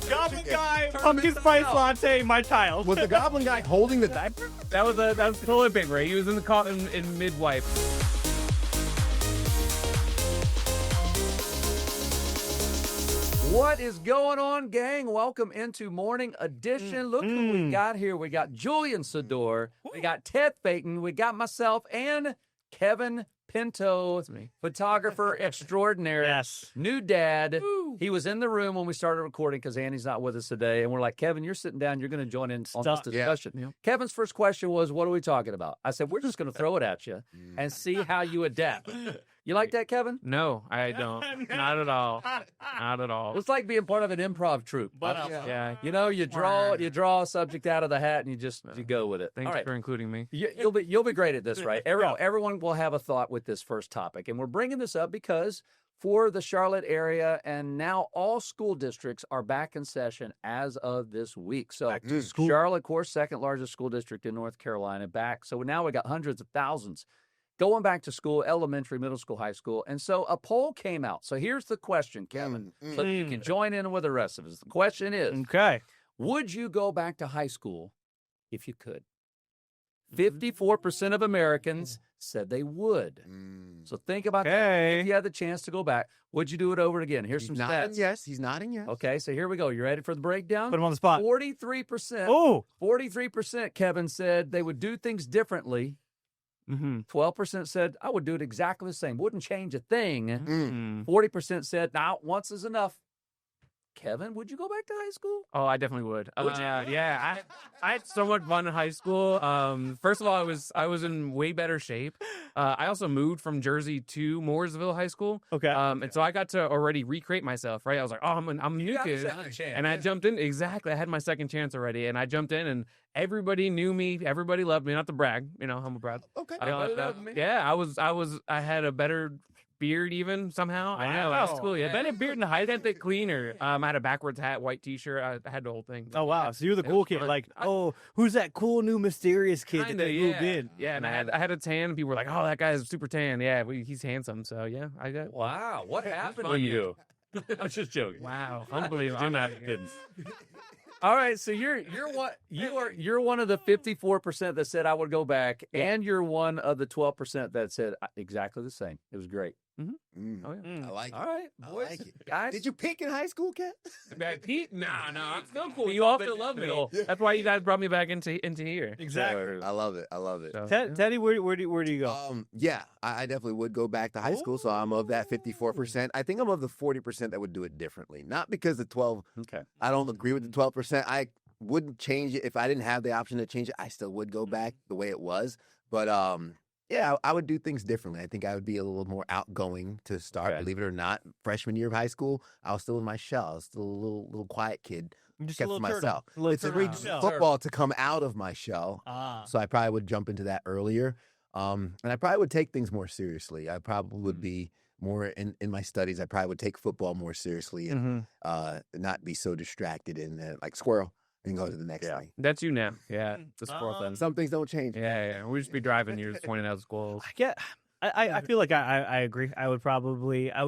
Goblin guy, pumpkin spice latte, my child. Was the goblin guy holding the diaper? That was toilet paper. He was in the car in mid-wipe. What is going on, gang? Welcome into Morning Edition. Look who we got here. We got Julian Sador. We got Ted Payton. We got myself and Kevin Pinto, photographer extraordinaire. Yes. New dad. He was in the room when we started recording because Annie's not with us today. And we're like, Kevin, you're sitting down. You're going to join in on this discussion. Yeah. Kevin's first question was, what are we talking about? I said, we're just going to throw it at you and see how you adapt. You like that, Kevin? No, I don't. Not at all. Not at all. It's like being part of an improv troupe. But Yeah. You know, you draw a subject out of the hat and you go with it. Thanks All right. for including me. You'll be great at this, right? Everyone will have a thought with this first topic, and we're bringing this up because for the Charlotte area, and now all school districts are back in session as of this week. So Charlotte, of course, second largest school district in North Carolina, back. So now we got hundreds of thousands going back to school, elementary, middle school, high school. And so a poll came out. So here's the question, Kevin, so you can join in with the rest of us. The question is, okay, would you go back to high school if you could? 54% of Americans said they would. So think about that. If you had the chance to go back, would you do it over again? Here's some stats. Yes, he's nodding yes. Okay, so here we go. You ready for the breakdown? put him on the spot. 43%. Oh, 43%, Kevin said they would do things differently. 12% said, I would do it exactly the same. Wouldn't change a thing. 40% said, nah, once is enough. Kevin, would you go back to high school? Oh, I definitely would. Yeah, I had so much fun in high school. First of all, I was in way better shape. I also moved from Jersey to Mooresville High School. okay. And so I got to already recreate myself, right? I was like, oh, I'm a new kid. And I jumped in. Exactly. I had my second chance already. And I jumped in and everybody knew me. Everybody loved me. Not to brag, humble brag. Okay. I had a better beard even somehow. I know. That's cool. Yeah. Better beard in the high school. It cleaner. I had a backwards hat, white t-shirt. I had the whole thing. Oh, wow. So you're the cool kid. fun. Like, who's that cool new mysterious kid that they moved in? Yeah, and I had a tan. And people were like, "Oh, that guy's super tan." Yeah, he's handsome. So yeah, I got. Wow, what happened to you? I'm just joking. Wow, unbelievable. I'm not kidding. All right, so you're one of the 54% that said I would go back, and you're one of the 12% that said exactly the same. It was great. Oh I yeah. like it. All right, I boys, like it. guys. Did you peak in high school, Kat? Pete? No, I'm still cool. You all still love me. That's why you guys brought me back into here. Exactly. I love it. I love it. So, Teddy, where do you go? Yeah, I definitely would go back to high school. So I'm of that 54%. I think I'm of the 40% that would do it differently. Not because the 12. Okay. I don't agree with the 12%. I wouldn't change it if I didn't have the option to change it. I still would go back the way it was. But yeah, I would do things differently. I think I would be a little more outgoing to start. Okay. Believe it or not, freshman year of high school, I was still in my shell. I was still a little quiet kid. Just Kept a to little myself. turtle. It's a great football to come out of my shell. So I probably would jump into that earlier. And I probably would take things more seriously. I probably would be more in my studies. I probably would take football more seriously and not be so distracted and like squirrel and go to the next thing. That's you now. Yeah, the squirrel thing. Some things don't change. Yeah. We just be driving. You're just pointing out squirrels. I feel like I agree. I would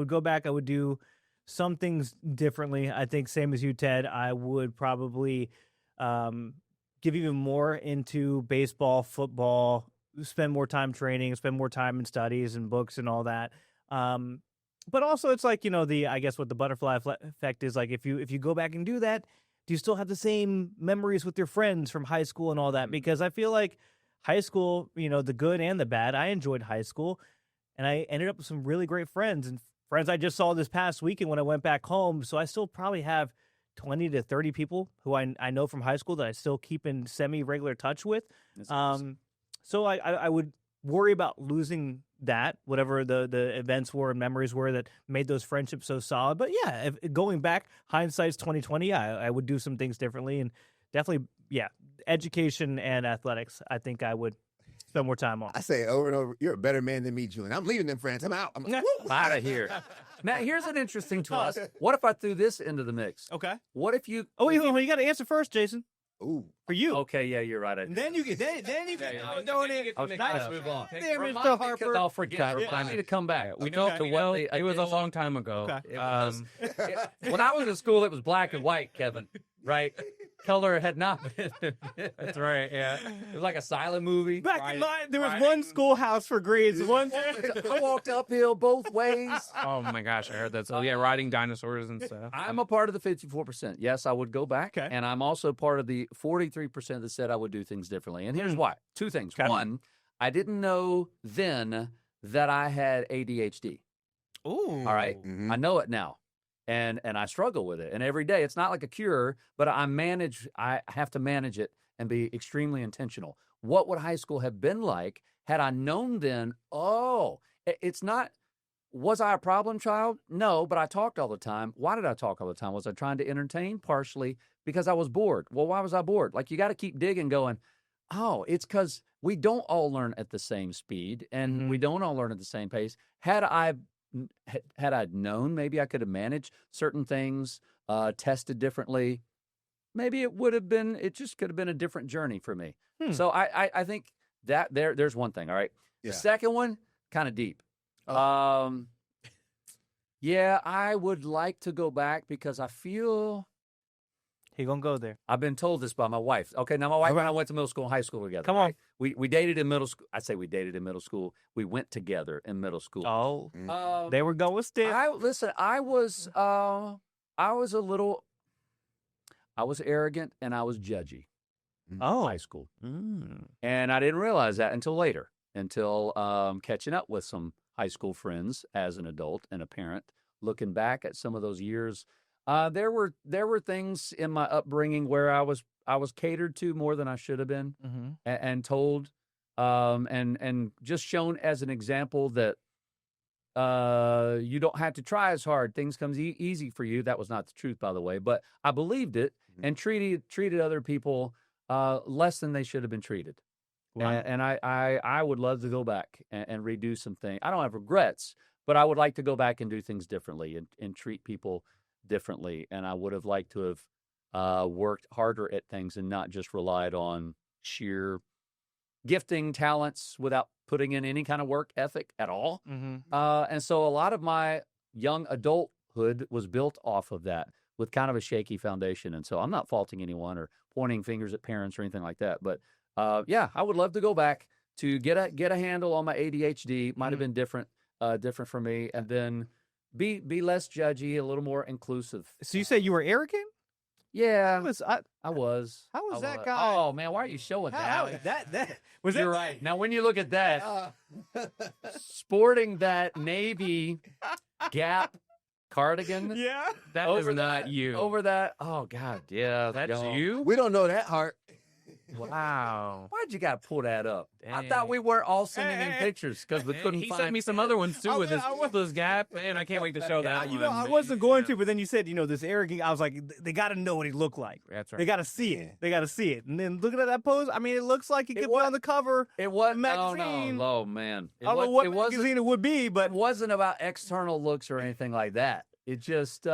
go back. I would do some things differently. I think same as you, Ted. I would probably give even more into baseball, football, spend more time training, spend more time in studies and books and all that. But also it's like, I guess what the butterfly effect is like, if you go back and do that, do you still have the same memories with your friends from high school and all that? Because I feel like high school, the good and the bad, I enjoyed high school and I ended up with some really great friends and friends I just saw this past weekend when I went back home. So I still probably have 20 to 30 people who I know from high school that I still keep in semi-regular touch with. So I would worry about losing that, whatever the events were and memories were that made those friendships so solid. But yeah, going back, hindsight's 2020. I would do some things differently and definitely, education and athletics. I think I would spend more time on. I say over and over, you're a better man than me, Julian. I'm leaving them friends. I'm out. I'm out of here. Now, here's an interesting twist. What if I threw this into the mix? Okay. What if you... Oh, wait, you got to answer first, Jason. Ooh. For you. Okay, yeah, you're right. And then you get don't it. Let's move on. There, Remind Mr. me, 'cause Harper. I'll forget. Okay. Remind me to come back. We know Okay. it was a long time ago. Okay. When I was in school, it was black and white, Kevin. Right? Color had not been. That's right. Yeah. It was like a silent movie. Back in mine, there was one schoolhouse for grades. One. I walked uphill both ways. Oh my gosh, I heard that. So yeah, riding dinosaurs and stuff. I'm a part of the 54%. Yes, I would go back. Okay. And I'm also part of the 43% that said I would do things differently. And here's why. Two things. Okay. One, I didn't know then that I had ADHD. Ooh. All right. Mhm. I know it now. And I struggle with it. And every day, it's not like a cure, but I have to manage it and be extremely intentional. What would high school have been like had I known then, it's not, was I a problem child? No, but I talked all the time. Why did I talk all the time? Was I trying to entertain? Partially because I was bored. Well, why was I bored? Like, you got to keep digging, going, it's because we don't all learn at the same speed and we don't all learn at the same pace. Had I known, maybe I could have managed certain things, tested differently. Maybe it just could have been a different journey for me. So I think that there's one thing. All right. Yeah. The second one, kind of deep. Yeah, I would like to go back because I feel He gonna go there. I've been told this by my wife. Okay, now my wife and I went to middle school and high school together. Come on. Right? We dated in middle school. I say we dated in middle school. We went together in middle school. Oh, they were going stiff. I was arrogant and I was judgy. High school. And I didn't realize that until later, until catching up with some high school friends as an adult and a parent, looking back at some of those years. There were things in my upbringing where I was catered to more than I should have been, and told, and just shown as an example that you don't have to try as hard. Things comes easy for you. That was not the truth, by the way, but I believed it and treated other people less than they should have been treated. Wow. And I would love to go back and redo some things. I don't have regrets, but I would like to go back and do things differently and treat people differently. And I would have liked to have worked harder at things and not just relied on sheer gifting, talents without putting in any kind of work ethic at all. And so a lot of my young adulthood was built off of that with kind of a shaky foundation. And so I'm not faulting anyone or pointing fingers at parents or anything like that. But yeah, I would love to go back to get a handle on my ADHD. Might have been different for me, and then be less judgy, a little more inclusive. So you said you were arrogant? Yeah, I was. I was. How was that guy? Oh man, why are you showing that? That was You're it. right. Now, when you look at that, sporting that navy Gap cardigan, Yeah. That is not you. over that. Oh God, yeah, That's y'all. you? We don't know that, Hart. Wow. Why'd you gotta pull that up? I Dang. thought we weren't all sending in Hey, pictures because we couldn't He find. sent me some other ones too with I was- this Gap, and I can't wait to show that You one. know, I wasn't going to, but then you said, this arrogant. I was like, they got to know what he looked like. That's right. They got to see it. They got to see it. And then looking at that pose, I mean, it looks like he could be was- on the cover. It was magazine. Oh man, I don't know what magazine it would be, It but wasn't about external looks or anything like that. It just,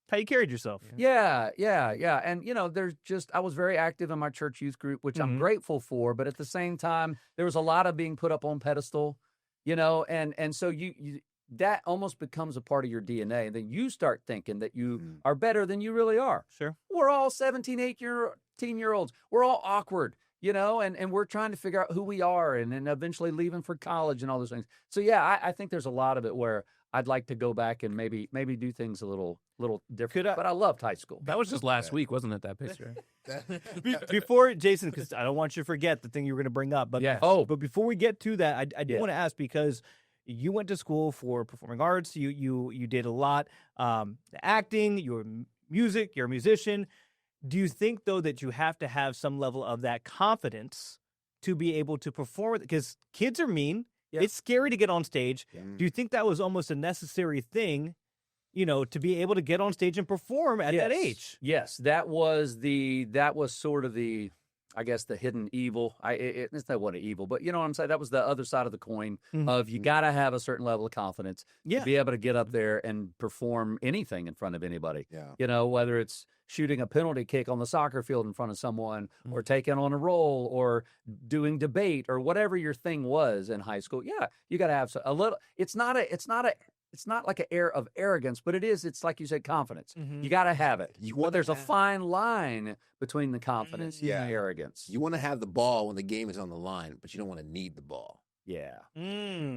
how you carried yourself. yeah. And I was very active in my church youth group, which I'm grateful for. But at the same time, there was a lot of being put up on pedestal, and so you that almost becomes a part of your DNA. And then you start thinking that you are better than you really are. Sure. We're all 17, 18-year-olds. We're all awkward, and we're trying to figure out who we are and then eventually leaving for college and all those things. So, yeah, I think there's a lot of it where I'd like to go back and maybe do things a little different. But I loved high school. That was just last week, wasn't it, that picture? Before, Jason, because I don't want you to forget the thing you were going to bring up. But Yes. but before we get to that, I do want to ask, because you went to school for performing arts. You did a lot, acting, your music, you're a musician. Do you think, though, that you have to have some level of that confidence to be able to perform? Because kids are mean. Yeah. It's scary to get on stage. Yeah. Do you think that was almost a necessary thing, to be able to get on stage and perform at that age? Yes, that was sort of the I guess, the hidden evil. It's not what an evil, but you know what I'm saying? That was the other side of the coin of you got to have a certain level of confidence to be able to get up there and perform anything in front of anybody. Yeah. You know, whether it's shooting a penalty kick on the soccer field in front of someone or taking on a role or doing debate or whatever your thing was in high school. Yeah, you got to have a little. It's not like an air of arrogance, but it's like you said, confidence. You got to have it. But there's a fine line between the confidence and the arrogance. You want to have the ball when the game is on the line, but you don't want to need the ball. Yeah.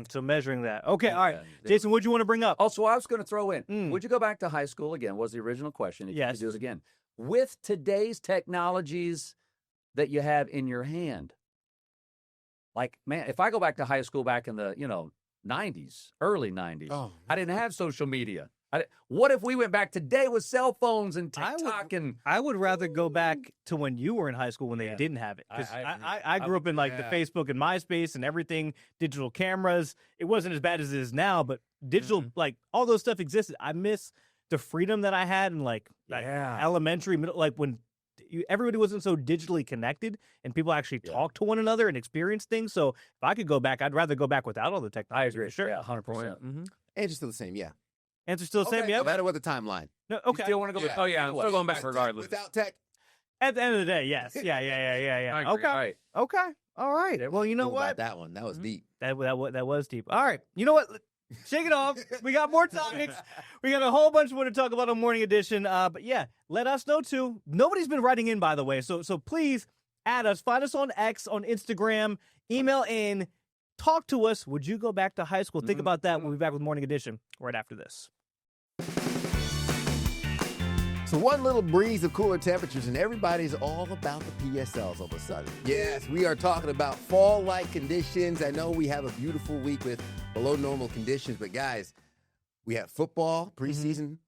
So measuring that. Okay, all right. Jason, what'd you want to bring up? Also, I was going to throw in, would you go back to high school again? Was the original question. If yes. you could do it again. With today's technologies that you have in your hand. Like, man, if I go back to high school back in the, 90s, early 90s, I didn't have social media. What if we went back today with cell phones and TikTok? I would rather go back to when you were in high school when they didn't have it. Because I grew up in like the Facebook and MySpace and everything, digital cameras. It wasn't as bad as it is now, but digital, like all those stuff existed. I miss the freedom that I had in like elementary, middle, like when everybody wasn't so digitally connected and people actually talked to one another and experienced things. So if I could go back, I'd rather go back without all the technology. I agree. Sure. Yeah, 100%. Answer's still the same, yeah. Answer's still the same, yeah? No matter what the timeline. No, okay. You still want to go back? Oh, yeah, I'm still going back regardless. Without tech? At the end of the day, yes. Yeah. I agree. Okay. All right. Okay. All right. Well, you know what? About that one. That was deep. That was deep. All right. You know what? Shake it off. We got more topics. We got a whole bunch more to talk about on Morning Edition. But yeah, let us know too. Nobody's been writing in, by the way. So please add us. Find us on X, on Instagram. Email in. Talk to us. Would you go back to high school? Think about that. We'll be back with Morning Edition right after this. So one little breeze of cooler temperatures and everybody's all about the PSLs all of a sudden. Yes, we are talking about fall-like conditions. I know we have a beautiful week with below normal conditions, but guys, we have football preseason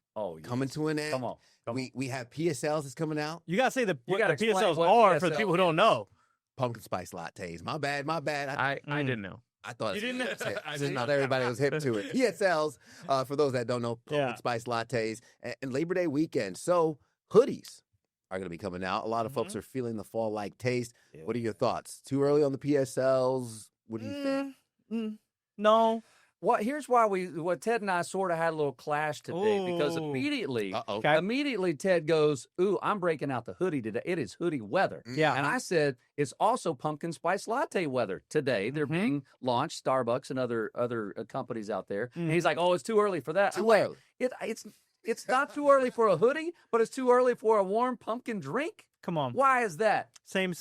coming to an end. Come on. We have PSLs that's coming out. You got to say the gotta PSLs what are PSL for the people who don't know. Pumpkin spice lattes. My bad. I didn't know. I thought You didn't know? I didn't know everybody was hip to it. PSLs, for those that don't know, pumpkin spice lattes and Labor Day weekend. So hoodies are going to be coming out. A lot of folks are feeling the fall-like taste. Yeah. What are your thoughts? Too early on the PSLs? What do you think? No. Well, here's why Ted and I sort of had a little clash today because immediately Ted goes, "Ooh, I'm breaking out the hoodie today. It is hoodie weather." Yeah. And I said, it's also pumpkin spice latte weather today. They're being launched, Starbucks and other companies out there. And he's like, "Oh, it's too early for that." Too early. It's not too early for a hoodie, but it's too early for a warm pumpkin drink. Come on. Why is that? Same.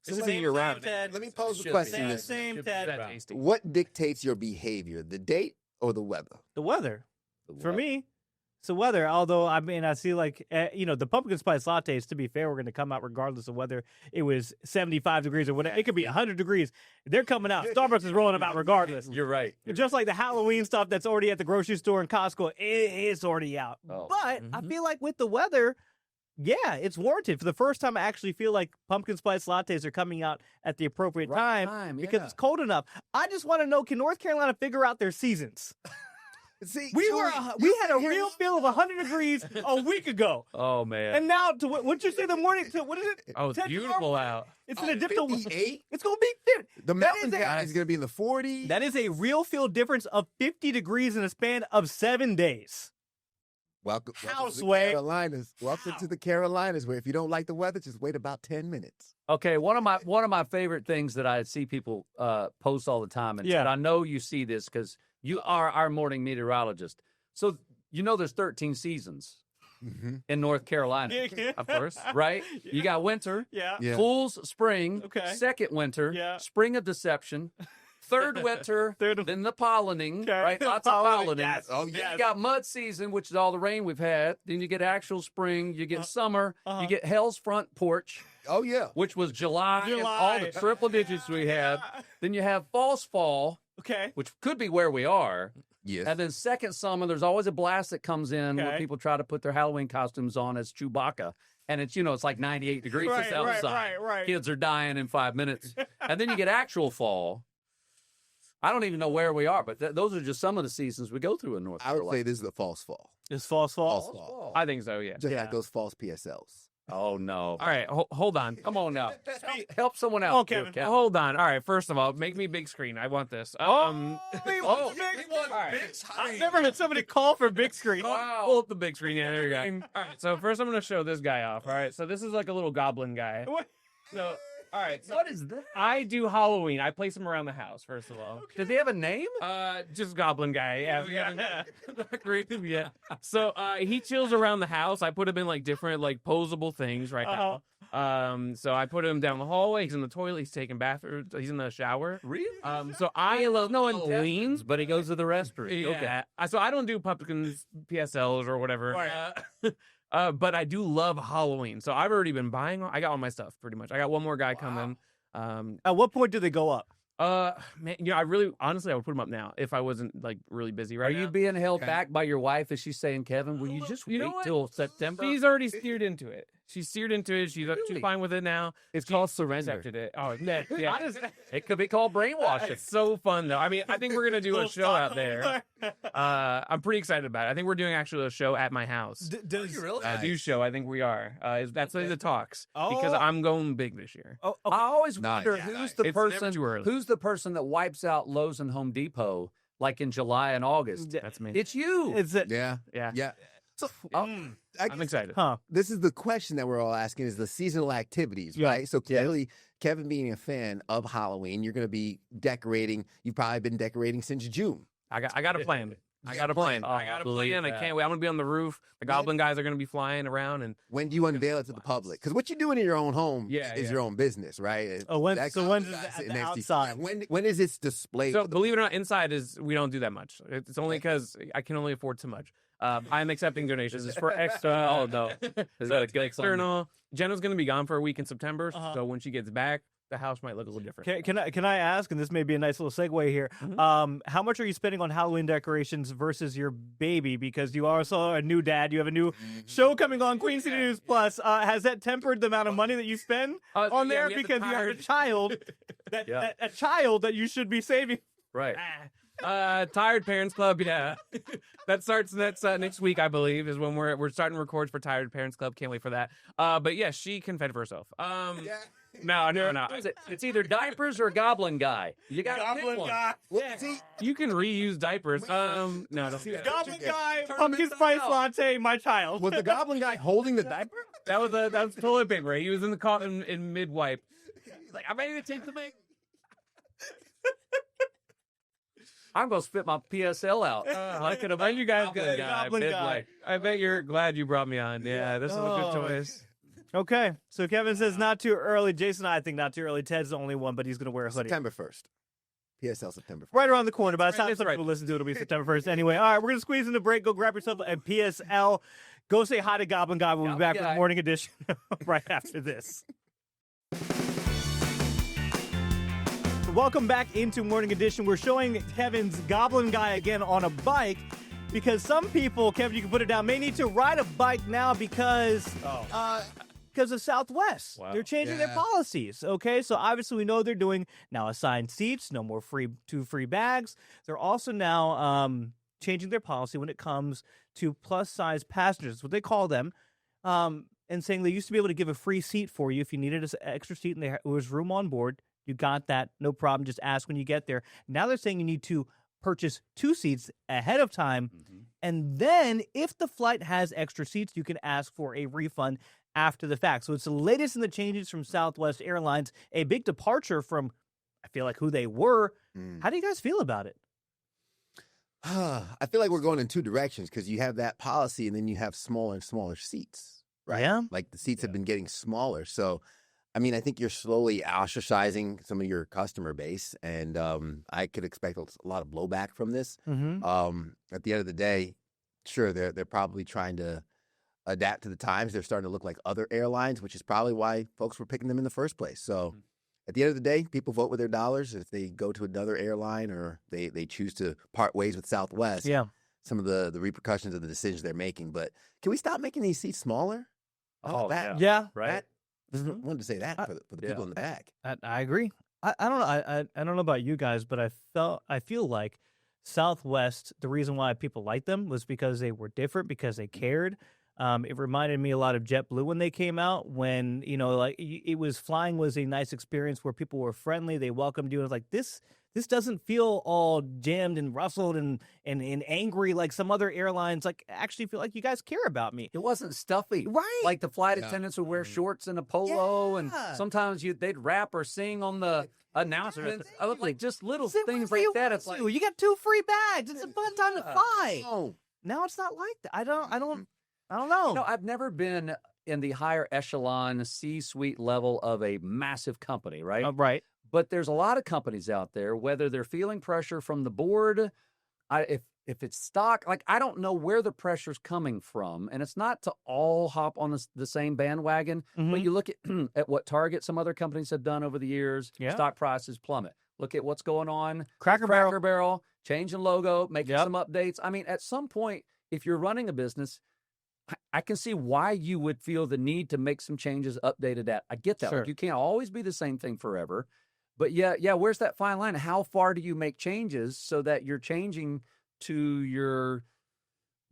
This is year round. Ted. Let me pose the question. Same, Ted. What dictates your behavior, the date or the weather? The weather. For me, it's the weather. Although, I mean, I see like, the pumpkin spice lattes, to be fair, we're going to come out regardless of whether it was 75 degrees or whatever. It could be 100 degrees. They're coming out. Starbucks is rolling them out regardless. You're right. Just like the Halloween stuff that's already at the grocery store and Costco, it's already out. Oh. But I feel like with the weather, yeah, it's warranted. For the first time, I actually feel like pumpkin spice lattes are coming out at the appropriate time because it's cold enough. I just want to know, can North Carolina figure out their seasons? See, we had a real feel of 100 degrees a week ago. Oh, man. And now, what'd you say the morning? What is it? Oh, it's beautiful out. It's going to dip to 58? It's going to be 50. The mountain guy is going to be in the 40s. That is a real feel difference of 50 degrees in a span of 7 days. Welcome to the Sway? Carolinas. Welcome to the Carolinas, where if you don't like the weather, just wait about 10 minutes. Okay, one of my favorite things that I see people post all the time, and Ted, I know you see this because you are our morning meteorologist. So there's 13 seasons in North Carolina, of course, right? You got winter, Yeah. Fool's spring, Okay. second winter, spring of deception. Third winter, then the pollinating, right? Lots of pollinating. Yes. Oh, yeah. You got mud season, which is all the rain we've had. Then you get actual spring. You get summer. You get hell's front porch. Oh, yeah. Which was July. And all the triple digits we had. Then you have false fall, which could be where we are. Yes. And then second summer, there's always a blast that comes in where people try to put their Halloween costumes on as Chewbacca. And it's, it's like 98 degrees outside. Right. Kids are dying in 5 minutes. And then you get actual fall. I don't even know where we are, but those are just some of the seasons we go through in North Carolina. I would say this is the false fall. It's false fall. False fall. I think so, yeah. Just like those false PSLs. Oh no! All right, hold on. Come on now, help someone out. Okay, here, Kevin. Hold on. All right, first of all, make me big screen. I want this. I've never had somebody call for big screen. Wow. Pull up the big screen. Yeah, there you go. All right, so first I'm going to show this guy off. All right, so this is like a little goblin guy. What? So, all right. So What is that? I do Halloween. I place him around the house, first of all. Did they have a name? Just goblin guy. Yeah. Not creative yet. So he chills around the house. I put him in like different like posable things right now. So I put him down the hallway. He's in the toilet. He's taking bathroom. He's in the shower. Really? So I love no Halloween. but he goes to the restroom. Yeah. Okay. So I don't do pumpkins, PSLs or whatever. Right. But I do love Halloween. So I've already been buying. I got all my stuff pretty much. I got one more guy coming. At what point do they go up? Man, I honestly, I would put them up now if I wasn't like really busy Are right now. you being held back by your wife? Is she saying, Kevin, will you just You know wait what? till September? She's already steered into it. She's steered into it. She's Really? fine with it now. It's called surrender. Accepted it. Oh, yeah. It could be called brainwashing. It's so fun though. I mean, I think we're gonna do a show out there. I'm pretty excited about it. I think we're doing actually a show at my house. Does A new show. I think we are. That's the talks because Oh. I'm going big this year. Oh, I always Nice. wonder Yeah, who's nice. the It's never person too early. who's the person that wipes out Lowe's and Home Depot like in July and August. That's me. It's you. It's it. Yeah. Yeah. Yeah. So I'm excited. Huh. this is the question that we're all asking: is the seasonal activities, Yeah. right? So clearly, Kevin being a fan of Halloween, you're going to be decorating. You've probably been decorating since June. I got a plan. I got a plan. Oh, I got a believe plan. I that. can't wait. I'm gonna be on the roof. The goblin guys are gonna be flying around, and When do you unveil it to the public? Because what you're doing in your own home Yeah, is yeah. your own business, right? Oh, when's That so when's guy's it at sitting the next to you. outside? When is this displayed? so for the- believe it or not, inside is we don't do that much. It's only because I can only afford so much. I'm accepting donations. It's for extra. Oh, no. So it's external. Jenna's gonna be gone for a week in September, so when she gets back, the house might look a little different. Can I ask, and this may be a nice little segue here, how much are you spending on Halloween decorations versus your baby? Because you are also a new dad. You have a new show coming on Queen City News Plus. Has that tempered the amount of money that you spend on yeah, there? we have the Because you have a tired- child a child that you should be saving. Right. Tired Parents Club, yeah. That starts next week, I believe, is when we're starting records for Tired Parents Club. Can't wait for that. But yeah, she can fend for herself. No. It's either diapers or goblin guy. You got to pick one. You can reuse diapers. No, don't do that. Goblin guy, pumpkin spice latte, my child. Was the goblin guy holding the diaper? That was toilet paper. He was in the cotton in mid wipe. He's like, I'm ready to take the make. I'm going to spit my PSL out. I could imagine you guys good. Goblin guy. I bet you're glad you brought me on. Yeah, this is a good Oh. choice. Okay, so Kevin says not too early. Jason, I think not too early. Ted's the only one, but he's going to wear a hoodie. September 1st. PSL September 1st. Right around the corner. By the time That's some right. people listen to it, it'll be September 1st. Anyway, all right, we're going to squeeze in the break. Go grab yourself a PSL. Go say hi to Goblin Guy. We'll be back with Guy. Morning Edition right after this. Welcome back into Morning Edition. We're showing Kevin's Goblin Guy again on a bike because some people, Kevin, you can put it down, may need to ride a bike now because of Southwest. Wow. They're changing their policies. Okay, so obviously we know they're doing now assigned seats, no more two free bags. They're also now changing their policy when it comes to plus size passengers, what they call them, and saying they used to be able to give a free seat for you if you needed an extra seat and there was room on board. You got that, no problem. Just ask when you get there. Now they're saying you need to purchase 2 seats ahead of time, and then if the flight has extra seats, you can ask for a refund after the fact. So it's the latest in the changes from Southwest Airlines, a big departure from, I feel like, who they were. How do you guys feel about it? I feel like we're going in two directions because you have that policy and then you have smaller and smaller seats, right? Yeah. Like the seats have been getting smaller. So, I mean, I think you're slowly ostracizing some of your customer base, and I could expect a lot of blowback from this. At the end of the day, sure, they're probably trying to adapt to the times. They're starting to look like other airlines, which is probably why folks were picking them in the first place. So at the end of the day, people vote with their dollars. If they go to another airline or they choose to part ways with Southwest, some of the repercussions of the decisions they're making. But can we stop making these seats smaller? Oh, Yeah. Right. I wanted to say that for the people in the back. I agree. I don't know. I don't know about you guys, but I feel like Southwest, the reason why people liked them was because they were different, because they cared. It reminded me a lot of JetBlue when they came out, when, like it was flying was a nice experience where people were friendly. They welcomed you. And it was like, this doesn't feel all jammed and rustled and angry like some other airlines. Like, actually feel like you guys care about me. It wasn't stuffy. Right. Like the flight attendants would wear shorts and a polo, and sometimes they'd rap or sing on the announcements. I was like, just little things like that. It's like, you got 2 free bags. It's a fun time to fly. Oh. Now it's not like that. I don't know. No, I've never been in the higher echelon C-suite level of a massive company, right? Right. But there's a lot of companies out there, whether they're feeling pressure from the board, if it's stock, like I don't know where the pressure's coming from, and it's not to all hop on the same bandwagon. But you look at what Target, some other companies have done over the years. Stock prices plummet. Look at what's going on. Cracker Barrel, changing logo, making some updates. I mean, at some point, if you're running a business, I can see why you would feel the need to make some changes, updated that. I get that. Sure. Like, you can't always be the same thing forever. But yeah, where's that fine line? How far do you make changes so that you're changing to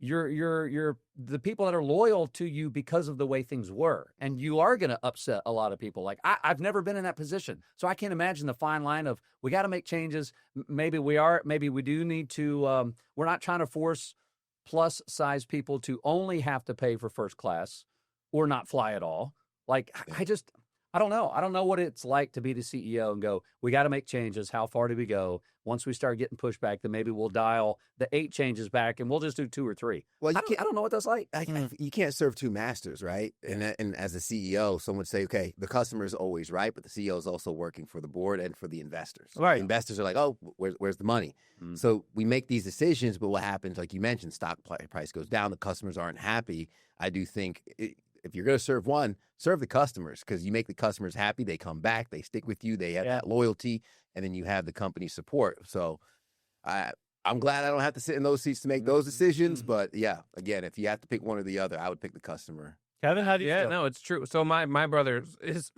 the people that are loyal to you because of the way things were, and you are going to upset a lot of people. Like I've never been in that position, so I can't imagine the fine line of we got to make changes. Maybe we do need to. We're not trying to force plus size people to only have to pay for first class or not fly at all. Like I don't know. I don't know what it's like to be the CEO and go, we got to make changes. How far do we go? Once we start getting pushback, then maybe we'll dial the 8 changes back and we'll just do 2 or 3. Well, I don't know what that's like. You can't serve 2 masters, right? And as a CEO, someone would say, okay, the customer is always right, but the CEO is also working for the board and for the investors. Right. The investors are like, oh, where's the money? So we make these decisions, but what happens, like you mentioned, stock price goes down, the customers aren't happy. I do think if you're going to serve one, serve the customers, because you make the customers happy. They come back, they stick with you, they have that loyalty, and then you have the company support. So I'm glad I don't have to sit in those seats to make those decisions. But yeah, again, if you have to pick one or the other, I would pick the customer. Kevin, how do you feel? No, it's true. So my brother is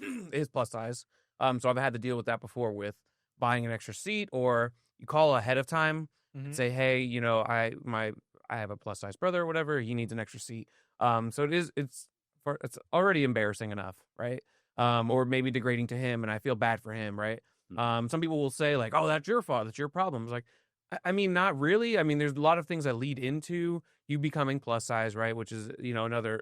plus size. So I've had to deal with that before with buying an extra seat, or you call ahead of time and say, hey, I have a plus size brother or whatever, he needs an extra seat. So it's already embarrassing enough, right? Or maybe degrading to him, and I feel bad for him, right? Some people will say like, oh, that's your fault, that's your problem. It's like, I mean, not really. I mean, there's a lot of things that lead into you becoming plus size, right? Which is, another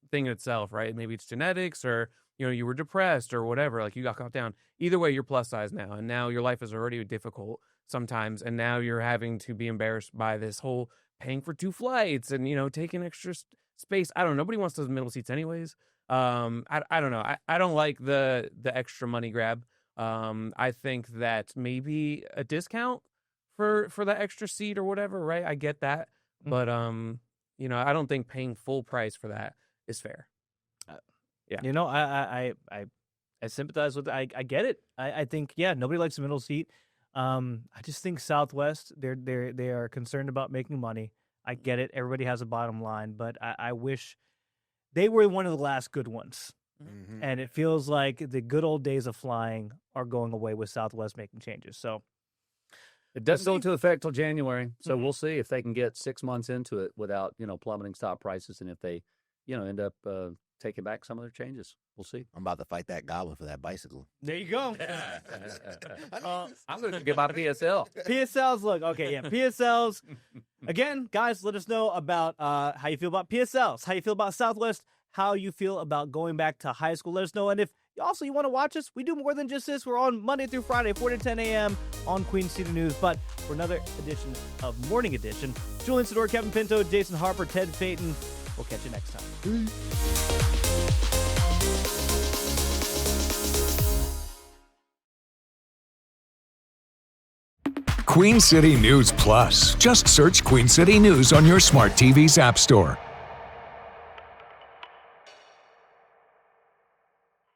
thing in itself, right? Maybe it's genetics, or, you were depressed or whatever, like you got caught down. Either way, you're plus size now, and now your life is already difficult sometimes, and now you're having to be embarrassed by this whole paying for 2 flights and, taking extra space. I don't know. Nobody wants those middle seats anyways. I don't know. I don't like the extra money grab. I think that maybe a discount for that extra seat or whatever, right? I get that. But, I don't think paying full price for that is fair. I sympathize with it. I get it. I think, nobody likes the middle seat. I just think Southwest, they are concerned about making money. I get it. Everybody has a bottom line, but I wish they were one of the last good ones. And it feels like the good old days of flying are going away with Southwest making changes. So it doesn't go into effect till January. So we'll see if they can get 6 months into it without, plummeting stock prices, and if they, end up taking back some of their changes. We'll see. I'm about to fight that goblin for that bicycle. There you go. I'm going to give out a PSL. PSLs, look, okay, PSLs. Again, guys, let us know about how you feel about PSLs, how you feel about Southwest, how you feel about going back to high school. Let us know. And if also you want to watch us, we do more than just this. We're on Monday through Friday, 4 to 10 a.m. on Queen City News. But for another edition of Morning Edition, Julian Sidor, Kevin Pinto, Jason Harper, Ted Payton. We'll catch you next time. Queen City News Plus. Just search Queen City News on your smart TV's app store.